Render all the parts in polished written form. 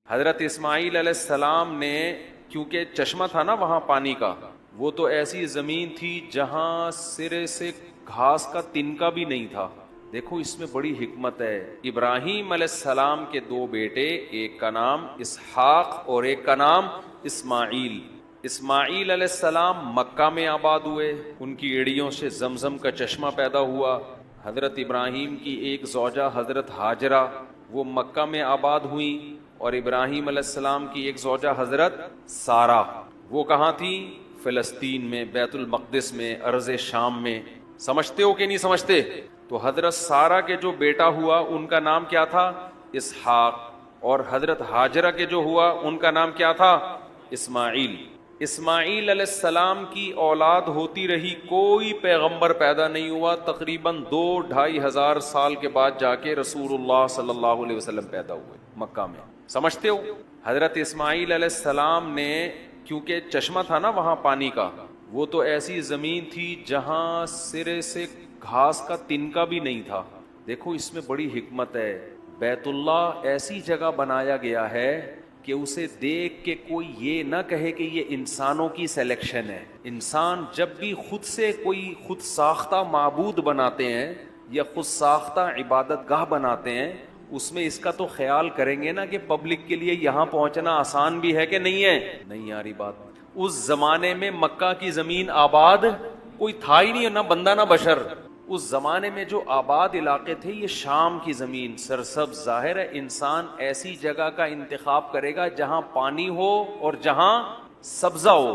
حضرت اسماعیل علیہ السلام نے، کیونکہ چشمہ تھا نا وہاں پانی کا، وہ تو ایسی زمین تھی جہاں سرے سے گھاس کا تنکا بھی نہیں تھا. دیکھو اس میں بڑی حکمت ہے. ابراہیم علیہ السلام کے دو بیٹے، ایک کا نام اسحاق اور ایک کا نام اسماعیل. اسماعیل علیہ السلام مکہ میں آباد ہوئے، ان کی ایڑیوں سے زمزم کا چشمہ پیدا ہوا. حضرت ابراہیم کی ایک زوجہ حضرت ہاجرہ وہ مکہ میں آباد ہوئیں، اور ابراہیم علیہ السلام کی ایک زوجہ حضرت سارہ وہ کہاں تھی؟ فلسطین میں، بیت المقدس میں، ارض شام میں. سمجھتے ہو کہ نہیں سمجھتے؟ تو حضرت سارہ کے جو بیٹا ہوا ان کا نام کیا تھا؟ اسحاق. اور حضرت ہاجرہ کے جو ہوا ان کا نام کیا تھا؟ اسماعیل. اسماعیل علیہ السلام کی اولاد ہوتی رہی، کوئی پیغمبر پیدا نہیں ہوا. تقریباً 2-2.5 سال کے بعد جا کے رسول اللہ صلی اللہ علیہ وسلم پیدا ہوئے مکہ میں. سمجھتے ہو؟ حضرت اسماعیل علیہ السلام نے، کیونکہ چشمہ تھا نا وہاں پانی کا، وہ تو ایسی زمین تھی جہاں سرے سے گھاس کا تنکا بھی نہیں تھا. دیکھو اس میں بڑی حکمت ہے. بیت اللہ ایسی جگہ بنایا گیا ہے کہ اسے دیکھ کے کوئی یہ نہ کہے کہ یہ انسانوں کی سلیکشن ہے. انسان جب بھی خود سے کوئی خود ساختہ معبود بناتے ہیں یا خود ساختہ عبادت گاہ بناتے ہیں، اس میں اس کا تو خیال کریں گے نا کہ پبلک کے لیے یہاں پہنچنا آسان بھی ہے کہ نہیں ہے. نہیں یاری بات. اس زمانے میں مکہ کی زمین آباد کوئی تھا ہی نہیں، نہ بندہ نہ بشر. اس زمانے میں جو آباد علاقے تھے یہ شام کی زمین سرسبز. ظاہر ہے انسان ایسی جگہ کا انتخاب کرے گا جہاں پانی ہو اور جہاں سبزہ ہو.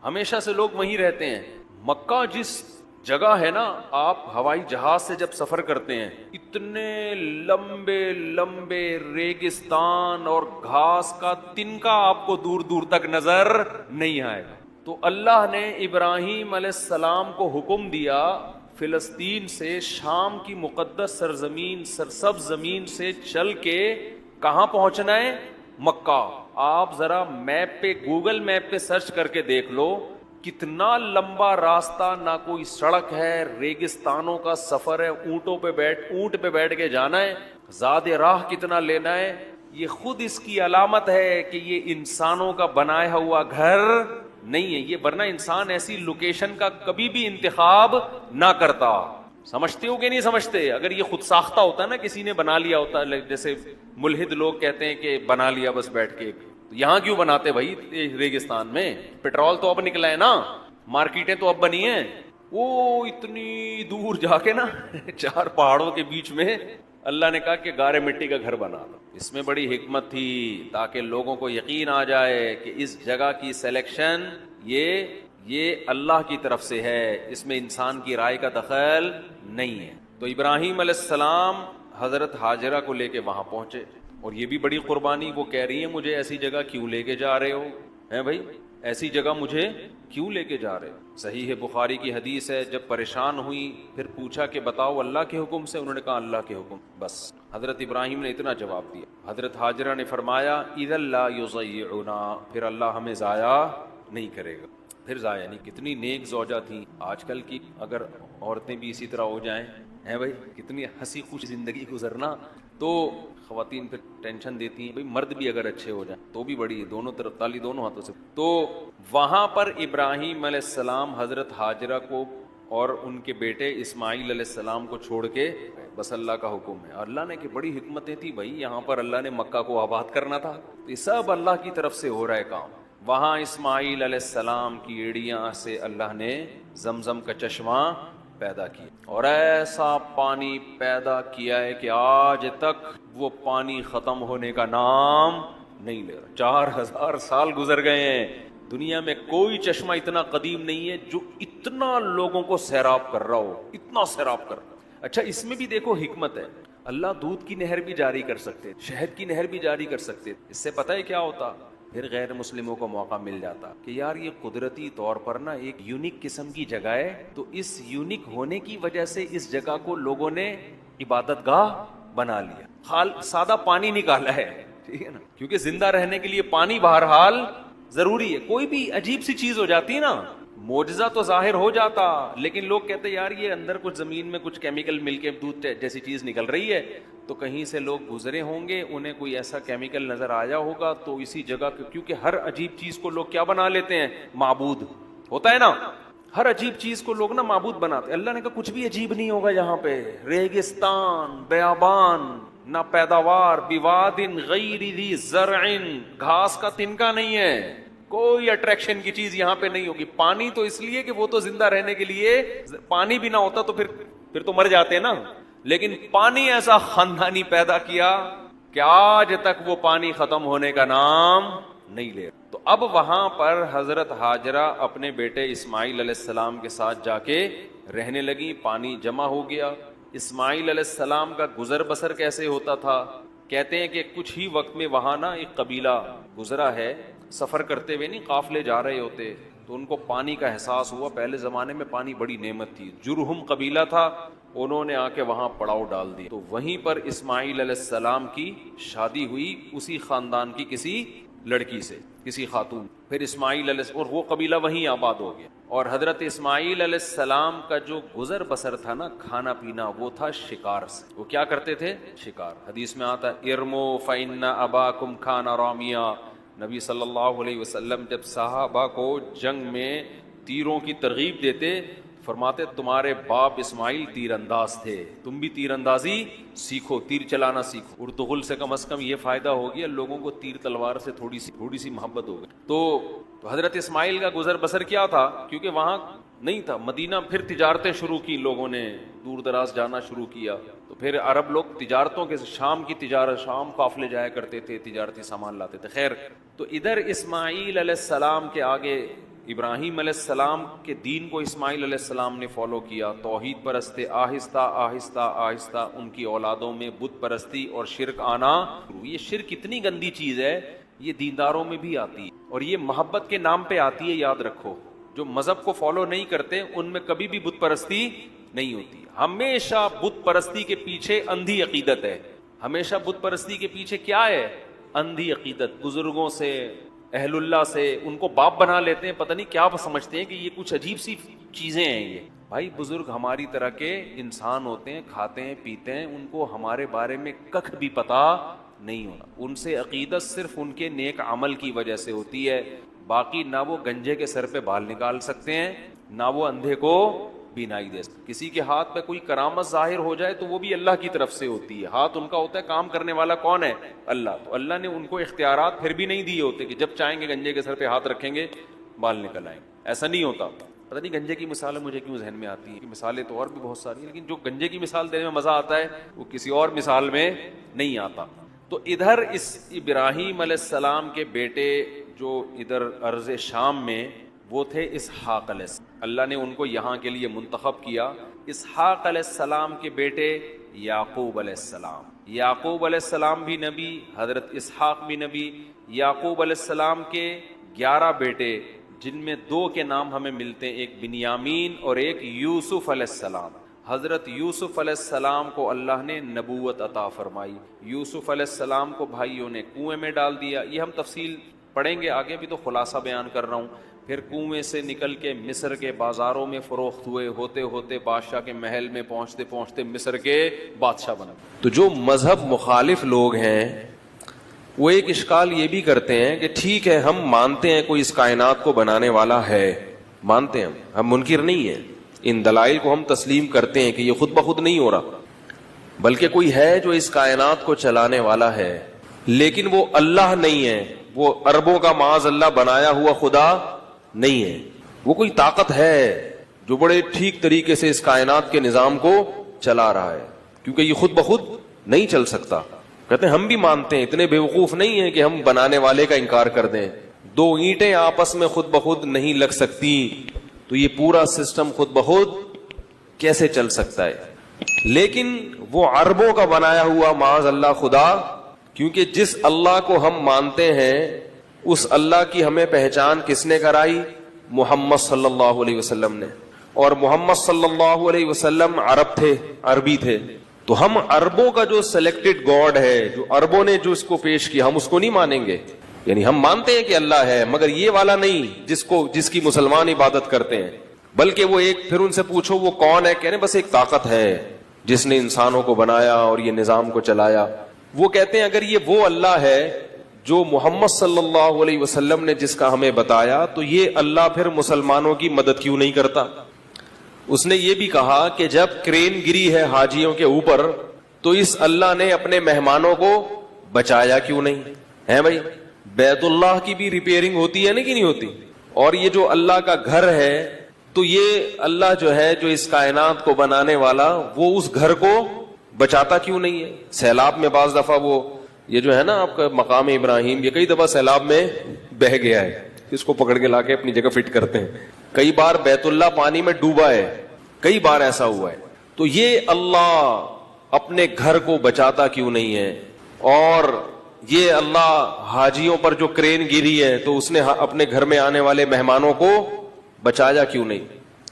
ہمیشہ سے لوگ وہیں رہتے ہیں. مکہ جس جگہ ہے نا، آپ ہوائی جہاز سے جب سفر کرتے ہیں اتنے لمبے لمبے ریگستان اور گھاس کا تنکا آپ کو دور دور تک نظر نہیں آئے گا. تو اللہ نے ابراہیم علیہ السلام کو حکم دیا فلسطین سے، شام کی مقدس سرزمین سرسبز زمین سے چل کے کہاں پہنچنا ہے؟ مکہ. آپ ذرا میپ پہ، گوگل میپ پہ سرچ کر کے دیکھ لو کتنا لمبا راستہ، نہ کوئی سڑک ہے، ریگستانوں کا سفر ہے، اونٹ پہ بیٹھ کے جانا ہے. زاد راہ کتنا لینا ہے. یہ خود اس کی علامت ہے کہ یہ انسانوں کا بنایا ہوا گھر نہیں ہے. یہ ورنہ انسان ایسی لوکیشن کا کبھی بھی انتخاب نہ کرتا. سمجھتے ہو کہ نہیں سمجھتے؟ اگر یہ خود ساختہ ہوتا ہے نا، کسی نے بنا لیا ہوتا ہے، جیسے ملحد لوگ کہتے ہیں کہ بنا لیا بس بیٹھ کے، یہاں کیوں بناتے بھائی ریگستان میں؟ پیٹرول تو اب نکلا ہے نا، مارکیٹیں تو اب بنی ہیں. وہ اتنی دور جا کے نا 4 پہاڑوں کے بیچ میں اللہ نے کہا کہ گارے مٹی کا گھر بنا دو. اس میں بڑی حکمت تھی تاکہ لوگوں کو یقین آ جائے کہ اس جگہ کی سلیکشن یہ اللہ کی طرف سے ہے، اس میں انسان کی رائے کا دخل نہیں ہے. تو ابراہیم علیہ السلام حضرت ہاجرہ کو لے کے وہاں پہنچے، اور یہ بھی بڑی قربانی. وہ کہہ رہی ہیں مجھے ایسی جگہ کیوں لے کے جا رہے ہو؟ ہیں بھائی ایسی جگہ مجھے کیوں لے کے جا رہے ہو؟ صحیح بخاری کی حدیث ہے، جب پریشان ہوئی پھر پوچھا کہ بتاؤ اللہ کے حکم سے؟ انہوں نے کہا اللہ کے حکم. بس حضرت ابراہیم نے اتنا جواب دیا. حضرت ہاجرہ نے فرمایا اذا لا یضیعنا، پھر اللہ ہمیں ضائع نہیں کرے گا. پھر ضائع نہیں. کتنی نیک زوجہ تھی. آج کل کی اگر عورتیں بھی اسی طرح ہو جائیں، ہیں بھائی کتنی ہنسی خوش زندگی گزرنا. تو خواتین پھر ٹینشن دیتی ہیں. بھائی مرد بھی اگر اچھے ہو جائیں تو بھی بڑی، دونوں طرف تالی دونوں ہاتھوں سے. تو وہاں پر ابراہیم علیہ السلام حضرت ہاجرہ کو اور ان کے بیٹے اسماعیل علیہ السلام کو چھوڑ کے، بس اللہ کا حکم ہے. اللہ نے کہ بڑی حکمتیں تھی بھائی. یہاں پر اللہ نے مکہ کو آباد کرنا تھا، تو یہ سب اللہ کی طرف سے ہو رہا ہے کام. وہاں اسماعیل علیہ السلام کی ایڑیاں سے اللہ نے زمزم کا چشمہ پیدا کیا، اور ایسا پانی پیدا کیا ہے کہ آج تک وہ پانی ختم ہونے کا نام نہیں لے رہا. 4000 سال گزر گئے ہیں. دنیا میں کوئی چشمہ اتنا قدیم نہیں ہے جو اتنا لوگوں کو سیراب کر رہا ہو، اتنا سیراب کر رہا. اچھا اس میں بھی دیکھو حکمت ہے. اللہ دودھ کی نہر بھی جاری کر سکتے، شہد کی نہر بھی جاری کر سکتے. اس سے پتہ ہے کیا ہوتا؟ پھر غیر مسلموں کو موقع مل جاتا کہ یار یہ قدرتی طور پر نا ایک یونیک قسم کی جگہ ہے، تو اس یونیک ہونے کی وجہ سے اس جگہ کو لوگوں نے عبادت گاہ بنا لیا. سادہ پانی نکالا ہے، ٹھیک ہے نا، کیونکہ زندہ رہنے کے لیے پانی بہرحال ضروری ہے. کوئی بھی عجیب سی چیز ہو جاتی ہے نا، معجزہ تو ظاہر ہو جاتا، لیکن لوگ کہتے یار یہ اندر کچھ زمین میں کچھ کیمیکل مل کے دودھ جیسی چیز نکل رہی ہے، تو کہیں سے لوگ گزرے ہوں گے، انہیں کوئی ایسا کیمیکل نظر آیا ہوگا، تو اسی جگہ کیونکہ ہر عجیب چیز کو لوگ کیا بنا لیتے ہیں؟ معبود ہوتا ہے نا، ہر عجیب چیز کو لوگ نا معبود بناتے. اللہ نے کہا کچھ بھی عجیب نہیں ہوگا یہاں پہ، ریگستان، بیابان، نہ پیداوار، بواد غیر ذی زرع، گھاس کا تنکا نہیں ہے، کوئی اٹریکشن کی چیز یہاں پہ نہیں ہوگی. پانی تو اس لیے کہ وہ تو زندہ رہنے کے لیے، پانی بھی نہ ہوتا تو پھر تو مر جاتے نا، لیکن پانی ایسا خاندانی پیدا کیا کہ آج تک وہ پانی ختم ہونے کا نام نہیں لے. تو اب وہاں پر حضرت ہاجرہ اپنے بیٹے اسماعیل علیہ السلام کے ساتھ جا کے رہنے لگی. پانی جمع ہو گیا. اسماعیل علیہ السلام کا گزر بسر کیسے ہوتا تھا؟ کہتے ہیں کہ کچھ ہی وقت میں وہاں نا ایک قبیلہ گزرا ہے، سفر کرتے ہوئے نہیں، قافلے جا رہے ہوتے، تو ان کو پانی کا احساس ہوا. پہلے زمانے میں پانی بڑی نعمت تھی. جرہم قبیلہ تھا، انہوں نے آ کے وہاں پڑاؤ ڈال دی. تو وہیں پر اسماعیل علیہ السلام کی شادی ہوئی اسی خاندان کی کسی لڑکی سے، کسی خاتون. پھر اسماعیل علیہ اور وہ قبیلہ وہیں آباد ہو گیا. اور حضرت اسماعیل علیہ السلام کا جو گزر بسر تھا نا، کھانا پینا، وہ تھا شکار سے. وہ کیا کرتے تھے؟ شکار. حدیث میں آتا ہے ارمو فإن اباکم کھانا رامیا. نبی صلی اللہ علیہ وسلم جب صحابہ کو جنگ میں تیروں کی ترغیب دیتے، فرماتے تمہارے باپ اسماعیل تیر انداز تھے، تم بھی تیر اندازی سیکھو، تیر چلانا سیکھو. ارطغرل سے کم از کم یہ فائدہ ہو گیا، لوگوں کو تیر تلوار سے تھوڑی سی محبت ہو گئی. تو حضرت اسماعیل کا گزر بسر کیا تھا؟ کیونکہ وہاں نہیں تھا مدینہ. پھر تجارتیں شروع کی، لوگوں نے دور دراز جانا شروع کیا. تو پھر عرب لوگ تجارتوں کے، شام کی تجارت، شام قافلے جایا کرتے تھے، تجارتی سامان لاتے تھے. خیر، تو ادھر اسماعیل علیہ السلام کے آگے ابراہیم علیہ السلام کے دین کو اسماعیل علیہ السلام نے فالو کیا. توحید پرستے آہستہ آہستہ آہستہ ان کی اولادوں میں بت پرستی اور شرک آنا. یہ شرک اتنی گندی چیز ہے، یہ دینداروں میں بھی آتی ہے، اور یہ محبت کے نام پہ آتی ہے. یاد رکھو، جو مذہب کو فالو نہیں کرتے ان میں کبھی بھی بت پرستی نہیں ہوتی. ہمیشہ بت پرستی کے پیچھے اندھی عقیدت ہے. ہمیشہ بت پرستی کے پیچھے کیا ہے؟ اندھی عقیدت. بزرگوں سے، اہل اللہ سے ان کو باپ بنا لیتے ہیں، پتہ نہیں کیا سمجھتے ہیں کہ یہ کچھ عجیب سی چیزیں ہیں. یہ بھائی بزرگ ہماری طرح کے انسان ہوتے ہیں، کھاتے ہیں پیتے ہیں، ان کو ہمارے بارے میں ککھ بھی پتا نہیں ہونا. ان سے عقیدت صرف ان کے نیک عمل کی وجہ سے ہوتی ہے. باقی نہ وہ گنجے کے سر پہ بال نکال سکتے ہیں، نہ وہ اندھے کو بینائی دے سکتے. کسی کے ہاتھ پہ کوئی کرامت ظاہر ہو جائے تو وہ بھی اللہ کی طرف سے ہوتی ہے. ہاتھ ان کا ہوتا ہے، کام کرنے والا کون ہے؟ اللہ. تو اللہ نے ان کو اختیارات پھر بھی نہیں دیے ہوتے کہ جب چاہیں گے گنجے کے سر پہ ہاتھ رکھیں گے بال نکل آئیں گے. ایسا نہیں ہوتا. پتہ نہیں گنجے کی مثال مجھے کیوں ذہن میں آتی ہے، مثالیں تو اور بھی بہت ساری ہیں، لیکن جو گنجے کی مثال دینے میں مزہ آتا ہے وہ کسی اور مثال میں نہیں آتا. تو ادھر اس ابراہیم علیہ السلام کے بیٹے جو ادھر ارض شام میں، وہ تھے اسحاق علیہ السلام. اللہ نے ان کو یہاں کے لیے منتخب کیا. اسحاق علیہ السلام کے بیٹے یعقوب علیہ السلام. یعقوب علیہ السلام بھی نبی، حضرت اسحاق بھی نبی. یعقوب علیہ السلام کے 11 بیٹے، جن میں 2 کے نام ہمیں ملتے ہیں، ایک بنیامین اور ایک یوسف علیہ السلام. حضرت یوسف علیہ السلام کو اللہ نے نبوت عطا فرمائی. یوسف علیہ السلام کو بھائیوں نے کنویں میں ڈال دیا. یہ ہم تفصیل پڑھیں گے آگے، بھی تو خلاصہ بیان کر رہا ہوں. پھر کنویں سے نکل کے مصر کے بازاروں میں فروخت ہوئے، ہوتے ہوتے بادشاہ کے محل میں پہنچتے پہنچتے مصر کے بادشاہ بنے. تو جو مذہب مخالف لوگ ہیں وہ ایک اشکال یہ بھی کرتے ہیں کہ ٹھیک ہے ہم مانتے ہیں کوئی اس کائنات کو بنانے والا ہے، مانتے ہیں ہم منکر نہیں ہیں، ان دلائل کو ہم تسلیم کرتے ہیں کہ یہ خود بخود نہیں ہو رہا، بلکہ کوئی ہے جو اس کائنات کو چلانے والا ہے، لیکن وہ اللہ نہیں ہے، وہ اربوں کا معاذ اللہ بنایا ہوا خدا نہیں ہے. وہ کوئی طاقت ہے جو بڑے ٹھیک طریقے سے اس کائنات کے نظام کو چلا رہا ہے، کیونکہ یہ خود بخود نہیں چل سکتا. کہتے ہیں ہم بھی مانتے ہیں، اتنے بیوقوف نہیں ہیں کہ ہم بنانے والے کا انکار کر دیں. 2 اینٹیں آپس میں خود بخود نہیں لگ سکتی، تو یہ پورا سسٹم خود بخود کیسے چل سکتا ہے؟ لیکن وہ عربوں کا بنایا ہوا معاذ اللہ خدا، کیونکہ جس اللہ کو ہم مانتے ہیں اس اللہ کی ہمیں پہچان کس نے کرائی؟ محمد صلی اللہ علیہ وسلم نے. اور محمد صلی اللہ علیہ وسلم عرب تھے، عربی تھے، تو ہم عربوں کا جو سلیکٹڈ گاڈ ہے، جو عربوں نے جو اس کو پیش کیا، ہم اس کو نہیں مانیں گے. یعنی ہم مانتے ہیں کہ اللہ ہے مگر یہ والا نہیں جس کی مسلمان عبادت کرتے ہیں، بلکہ وہ ایک، پھر ان سے پوچھو وہ کون ہے، کہنے بس ایک طاقت ہے جس نے انسانوں کو بنایا اور یہ نظام کو چلایا۔ وہ کہتے ہیں اگر یہ وہ اللہ ہے جو محمد صلی اللہ علیہ وسلم نے جس کا ہمیں بتایا، تو یہ اللہ پھر مسلمانوں کی مدد کیوں نہیں کرتا؟ اس نے یہ بھی کہا کہ جب کرین گری ہے حاجیوں کے اوپر تو اس اللہ نے اپنے مہمانوں کو بچایا کیوں نہیں ہے؟ بھائی بیت اللہ کی بھی ریپیئرنگ ہوتی ہے نا کہ نہیں ہوتی؟ اور یہ جو اللہ کا گھر ہے تو یہ اللہ جو ہے جو اس کائنات کو بنانے والا وہ اس گھر کو بچاتا کیوں نہیں ہے؟ سیلاب میں بعض دفعہ وہ یہ جو ہے نا آپ کا مقام ابراہیم، یہ کئی دفعہ سیلاب میں بہ گیا ہے، اس کو پکڑ کے لا کے اپنی جگہ فٹ کرتے ہیں۔ کئی بار بیت اللہ پانی میں ڈوبا ہے، کئی بار ایسا ہوا ہے۔ تو یہ اللہ اپنے گھر کو بچاتا کیوں نہیں ہے؟ اور یہ اللہ حاجیوں پر جو کرین گری ہے تو اس نے اپنے گھر میں آنے والے مہمانوں کو بچایا کیوں نہیں؟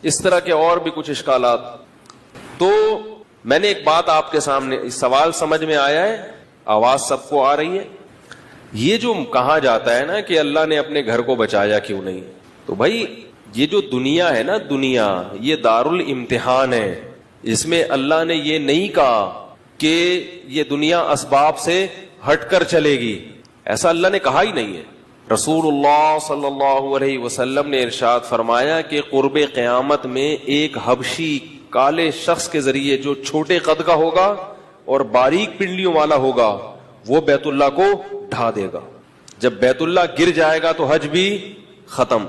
اس طرح کے اور بھی کچھ اشکالات۔ تو میں نے ایک بات آپ کے سامنے، اس سوال سمجھ میں آیا ہے؟ آواز سب کو آ رہی ہے؟ یہ جو کہا جاتا ہے نا کہ اللہ نے اپنے گھر کو بچایا کیوں نہیں، تو بھائی یہ جو دنیا ہے نا، دنیا یہ دارالامتحان ہے، اس میں اللہ نے یہ نہیں کہا کہ یہ دنیا اسباب سے ہٹ کر چلے گی، ایسا اللہ نے کہا ہی نہیں ہے۔ رسول اللہ صلی اللہ علیہ وسلم نے ارشاد فرمایا کہ قرب قیامت میں ایک حبشی کالے شخص کے ذریعے جو چھوٹے قد کا ہوگا اور باریک پنڈلیوں والا ہوگا وہ بیت اللہ کو ڈھا دے گا۔ جب بیت اللہ گر جائے گا تو حج بھی ختم۔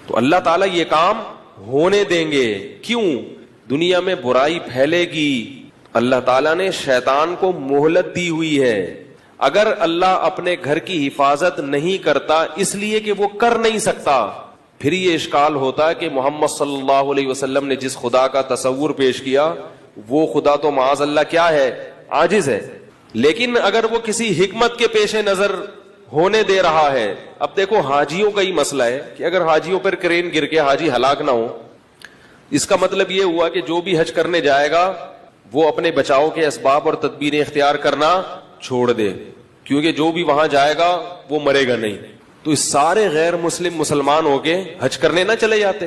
تو اللہ تعالیٰ یہ کام ہونے دیں گے کیوں؟ دنیا میں برائی پھیلے گی، اللہ تعالیٰ نے شیطان کو مہلت دی ہوئی ہے۔ اگر اللہ اپنے گھر کی حفاظت نہیں کرتا اس لیے کہ وہ کر نہیں سکتا، پھر یہ اشکال ہوتا ہے کہ محمد صلی اللہ علیہ وسلم نے جس خدا کا تصور پیش کیا وہ خدا تو معاذ اللہ کیا ہے؟ عاجز ہے۔ لیکن اگر وہ کسی حکمت کے پیش نظر ہونے دے رہا ہے، اب دیکھو حاجیوں کا ہی مسئلہ ہے کہ اگر حاجیوں پر کرین گر کے حاجی ہلاک نہ ہو، اس کا مطلب یہ ہوا کہ جو بھی حج کرنے جائے گا وہ اپنے بچاؤ کے اسباب اور تدبیریں اختیار کرنا چھوڑ دے، کیونکہ جو بھی وہاں جائے گا وہ مرے گا نہیں۔ تو اس سارے غیر مسلم مسلمان ہو کے حج کرنے نہ چلے جاتے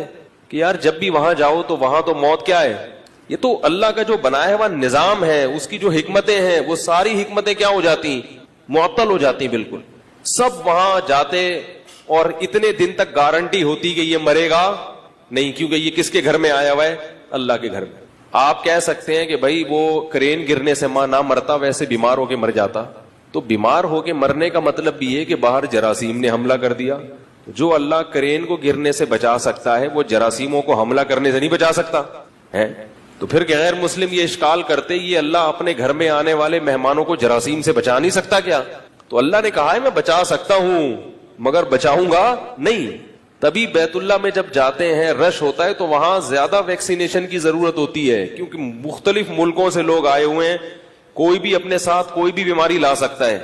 کہ یار جب بھی وہاں جاؤ تو وہاں تو موت کیا ہے؟ یہ تو اللہ کا جو بنایا ہوا نظام ہے، اس کی جو حکمتیں ہیں وہ ساری حکمتیں کیا ہو جاتی؟ معطل ہو جاتی بالکل۔ سب وہاں جاتے اور اتنے دن تک گارنٹی ہوتی کہ یہ مرے گا نہیں، کیونکہ یہ کس کے گھر میں آیا ہوا ہے؟ اللہ کے گھر میں۔ آپ کہہ سکتے ہیں کہ بھائی وہ کرین گرنے سے ماں نہ مرتا، ویسے بیمار ہو کے مر جاتا، تو بیمار ہو کے مرنے کا مطلب بھی ہے کہ باہر جراثیم نے حملہ کر دیا۔ جو اللہ کرین کو گرنے سے بچا سکتا ہے وہ جراثیموں کو حملہ کرنے سے نہیں بچا سکتا ہے؟ تو پھر غیر مسلم یہ اشکال کرتے یہ اللہ اپنے گھر میں آنے والے مہمانوں کو جراثیم سے بچا نہیں سکتا کیا؟ تو اللہ نے کہا ہے میں بچا سکتا ہوں مگر بچاؤں گا نہیں۔ تبھی بیت اللہ میں جب جاتے ہیں رش ہوتا ہے تو وہاں زیادہ ویکسینیشن کی ضرورت ہوتی ہے، کیونکہ مختلف ملکوں سے لوگ آئے ہوئے ہیں، کوئی بھی اپنے ساتھ کوئی بھی بیماری لا سکتا ہے۔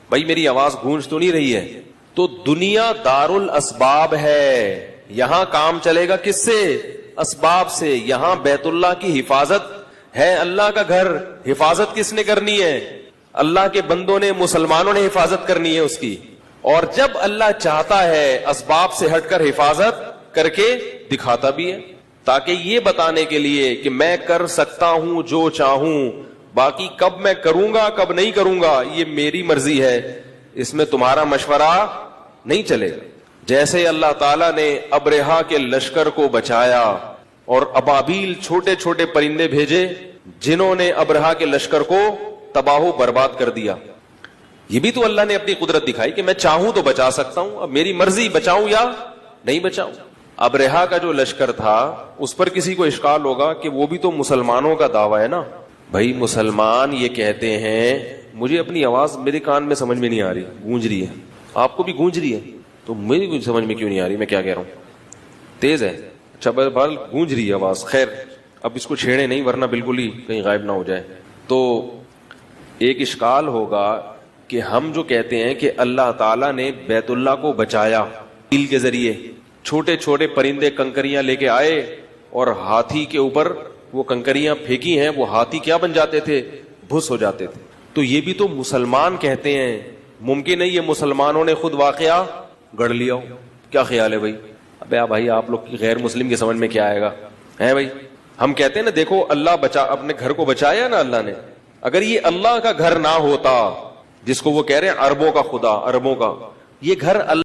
بھائی میری آواز گونج تو نہیں رہی ہے؟ تو دنیا دارالاسباب ہے، یہاں کام چلے گا کس سے؟ اسباب سے۔ یہاں بیت اللہ کی حفاظت ہے، اللہ کا گھر، حفاظت کس نے کرنی ہے؟ اللہ کے بندوں نے، مسلمانوں نے حفاظت کرنی ہے اس کی۔ اور جب اللہ چاہتا ہے اسباب سے ہٹ کر حفاظت کر کے دکھاتا بھی ہے، تاکہ یہ بتانے کے لیے کہ میں کر سکتا ہوں جو چاہوں، باقی کب میں کروں گا کب نہیں کروں گا یہ میری مرضی ہے، اس میں تمہارا مشورہ نہیں چلے گا۔ جیسے اللہ تعالیٰ نے ابرہا کے لشکر کو بچایا اور ابابیل چھوٹے چھوٹے پرندے بھیجے جنہوں نے ابرہا کے لشکر کو تباہ و برباد کر دیا، یہ بھی تو اللہ نے اپنی قدرت دکھائی کہ میں چاہوں تو بچا سکتا ہوں، اب میری مرضی بچاؤں یا نہیں بچاؤں۔ ابرہا کا جو لشکر تھا اس پر کسی کو اشکال ہوگا کہ وہ بھی تو مسلمانوں کا دعویٰ ہے نا۔ بھائی مسلمان یہ کہتے ہیں، مجھے اپنی آواز میرے کان میں سمجھ میں نہیں آ رہی، گونج رہی ہے، آپ کو بھی گونج رہی ہے، تو میری کچھ سمجھ میں کیوں نہیں آ رہی میں کیا کہہ رہا ہوں؟ تیز ہے؟ اچھا بہرحال گونج رہی ہے آواز، خیر اب اس کو چھیڑے نہیں ورنہ بالکل ہی کہیں غائب نہ ہو جائے۔ تو ایک اشکال ہوگا کہ ہم جو کہتے ہیں کہ اللہ تعالیٰ نے بیت اللہ کو بچایا تیل کے ذریعے، چھوٹے چھوٹے پرندے کنکریاں لے کے آئے اور ہاتھی کے اوپر وہ کنکریاں پھینکی ہیں، وہ ہاتھی کیا بن جاتے تھے؟ بھس ہو جاتے تھے۔ تو یہ بھی تو مسلمان کہتے ہیں ممکن نہیں یہ مسلمانوں نے خود واقعہ گڑھ لیا ہو. کیا خیال ہے بھائی؟ ابے بھائی آپ لوگ کی غیر مسلم کی سمجھ میں کیا آئے گا ہے بھائی؟ ہم کہتے ہیں نا دیکھو اللہ بچا اپنے گھر کو بچایا نا اللہ نے. اگر یہ اللہ کا گھر نہ ہوتا جس کو وہ کہہ رہے ہیں اربوں کا خدا، اربوں کا، یہ گھر اللہ